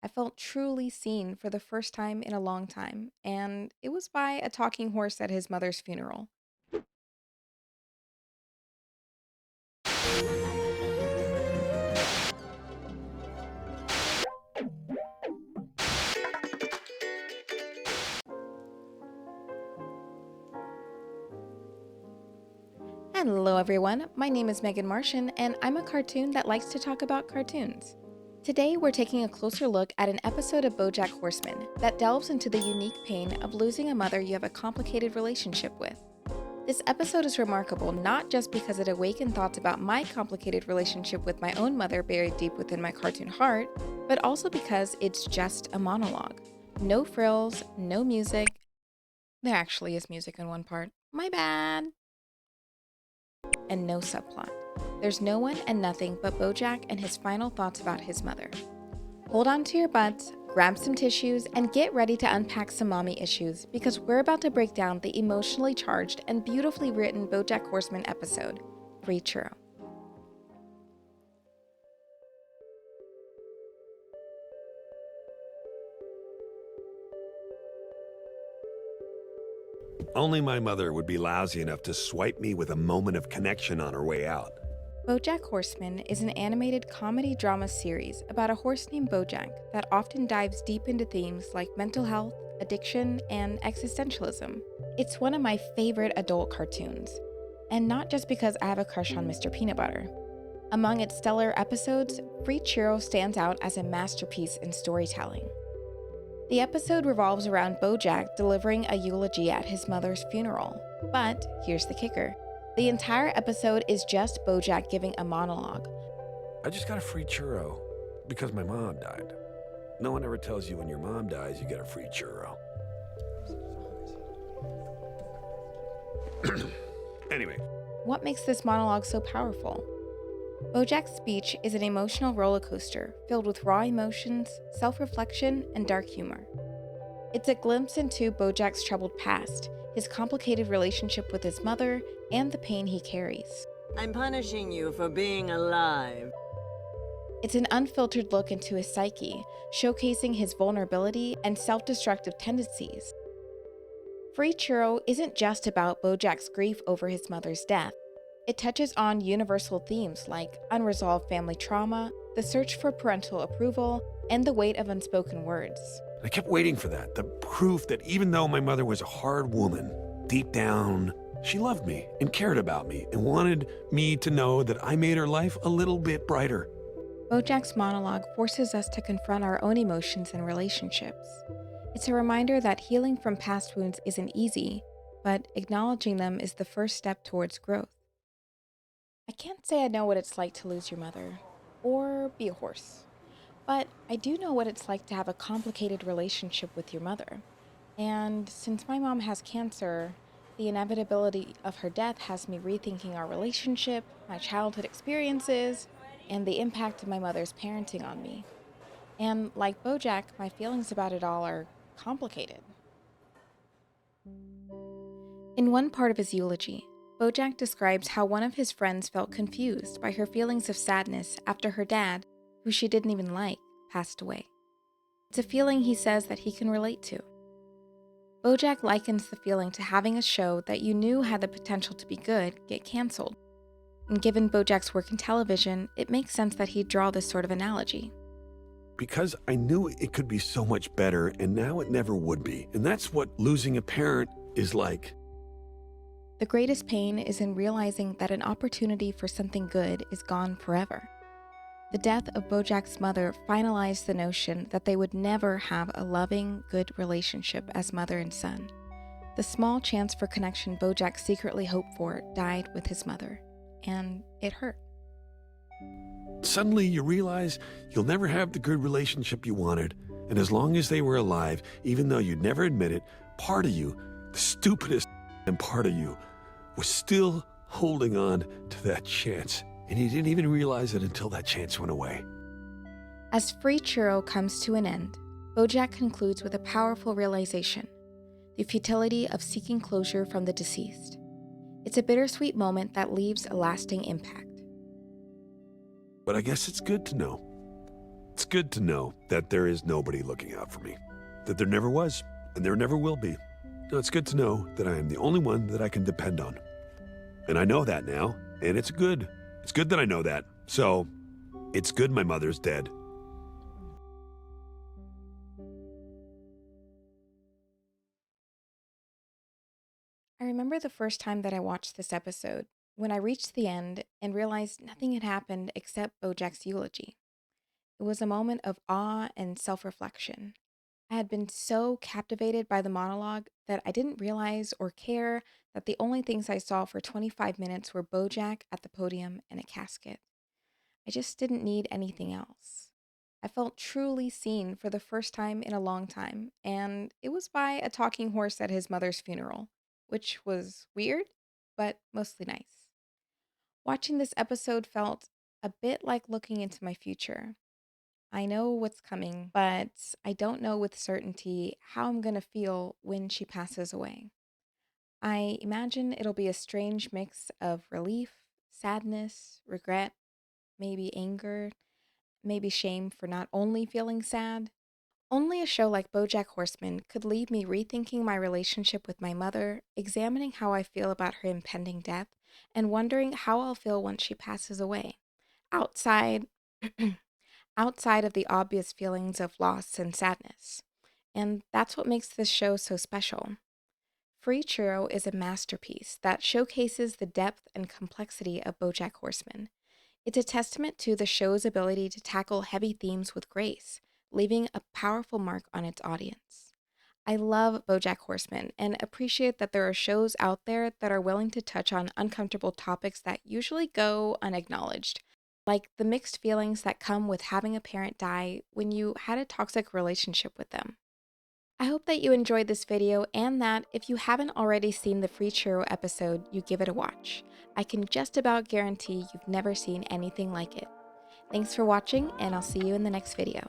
I felt truly seen for the first time in a long time, and it was by a talking horse at his mother's funeral. Hello, everyone. My name is Megan Martian, and I'm a cartoon that likes to talk about cartoons. Today, we're taking a closer look at an episode of Bojack Horseman that delves into the unique pain of losing a mother you have a complicated relationship with. This episode is remarkable not just because it awakened thoughts about my complicated relationship with my own mother buried deep within my cartoon heart, but also because it's just a monologue. No frills, no music. There actually is music in one part. My bad. And no subplot. There's no one and nothing but Bojack and his final thoughts about his mother. Hold on to your butts, grab some tissues, and get ready to unpack some mommy issues because we're about to break down the emotionally charged and beautifully written Bojack Horseman episode, Free Churro. Only my mother would be lousy enough to swipe me with a moment of connection on her way out. Bojack Horseman is an animated comedy drama series about a horse named Bojack that often dives deep into themes like mental health, addiction, and existentialism. It's one of my favorite adult cartoons, and not just because I have a crush on Mr. Peanut Butter. Among its stellar episodes, Free Churro stands out as a masterpiece in storytelling. The episode revolves around Bojack delivering a eulogy at his mother's funeral. But here's the kicker. The entire episode is just Bojack giving a monologue. I just got a free churro because my mom died. No one ever tells you when your mom dies, you get a free churro. Anyway, What makes this monologue so powerful? Bojack's speech is an emotional roller coaster filled with raw emotions, self-reflection, and dark humor. It's a glimpse into Bojack's troubled past, his complicated relationship with his mother, and the pain he carries. I'm punishing you for being alive. It's an unfiltered look into his psyche, showcasing his vulnerability and self-destructive tendencies. Free Churro isn't just about Bojack's grief over his mother's death. It touches on universal themes like unresolved family trauma, the search for parental approval, and the weight of unspoken words. I kept waiting for that, the proof that even though my mother was a hard woman, deep down, she loved me and cared about me and wanted me to know that I made her life a little bit brighter. Bojack's monologue forces us to confront our own emotions and relationships. It's a reminder that healing from past wounds isn't easy, but acknowledging them is the first step towards growth. I can't say I know what it's like to lose your mother, or be a horse, but I do know what it's like to have a complicated relationship with your mother. And since my mom has cancer, the inevitability of her death has me rethinking our relationship, my childhood experiences, and the impact of my mother's parenting on me. And like Bojack, my feelings about it all are complicated. In one part of his eulogy, Bojack describes how one of his friends felt confused by her feelings of sadness after her dad, who she didn't even like, passed away. It's a feeling he says that he can relate to. Bojack likens the feeling to having a show that you knew had the potential to be good get canceled. And given Bojack's work in television, it makes sense that he'd draw this sort of analogy. Because I knew it could be so much better, and now it never would be. And that's what losing a parent is like. The greatest pain is in realizing that an opportunity for something good is gone forever. The death of Bojack's mother finalized the notion that they would never have a loving, good relationship as mother and son. The small chance for connection Bojack secretly hoped for died with his mother, and it hurt. Suddenly you realize you'll never have the good relationship you wanted, and as long as they were alive, even though you'd never admit it, part of you, the stupidest and part of you, was still holding on to that chance, and you didn't even realize it until that chance went away. As Free Churro comes to an end, Bojack concludes with a powerful realization: the futility of seeking closure from the deceased. It's a bittersweet moment that leaves a lasting impact. But I guess it's good to know. It's good to know that there is nobody looking out for me, that there never was, and there never will be. No, it's good to know that I am the only one that I can depend on. And I know that now, and it's good. It's good that I know that. So, it's good my mother's dead. I remember the first time that I watched this episode, when I reached the end and realized nothing had happened except Bojack's eulogy. It was a moment of awe and self reflection. I had been so captivated by the monologue that I didn't realize or care that the only things I saw for 25 minutes were Bojack at the podium and a casket. I just didn't need anything else. I felt truly seen for the first time in a long time, and it was by a talking horse at his mother's funeral, which was weird, but mostly nice. Watching this episode felt a bit like looking into my future. I know what's coming, but I don't know with certainty how I'm going to feel when she passes away. I imagine it'll be a strange mix of relief, sadness, regret, maybe anger, maybe shame for not only feeling sad. Only a show like BoJack Horseman could leave me rethinking my relationship with my mother, examining how I feel about her impending death, and wondering how I'll feel once she passes away. Outside outside of the obvious feelings of loss and sadness. And that's what makes this show so special. Free Churro is a masterpiece that showcases the depth and complexity of BoJack Horseman. It's a testament to the show's ability to tackle heavy themes with grace, leaving a powerful mark on its audience. I love BoJack Horseman and appreciate that there are shows out there that are willing to touch on uncomfortable topics that usually go unacknowledged, like the mixed feelings that come with having a parent die when you had a toxic relationship with them. I hope that you enjoyed this video and that if you haven't already seen the Free Churro episode, you give it a watch. I can just about guarantee you've never seen anything like it. Thanks for watching, and I'll see you in the next video.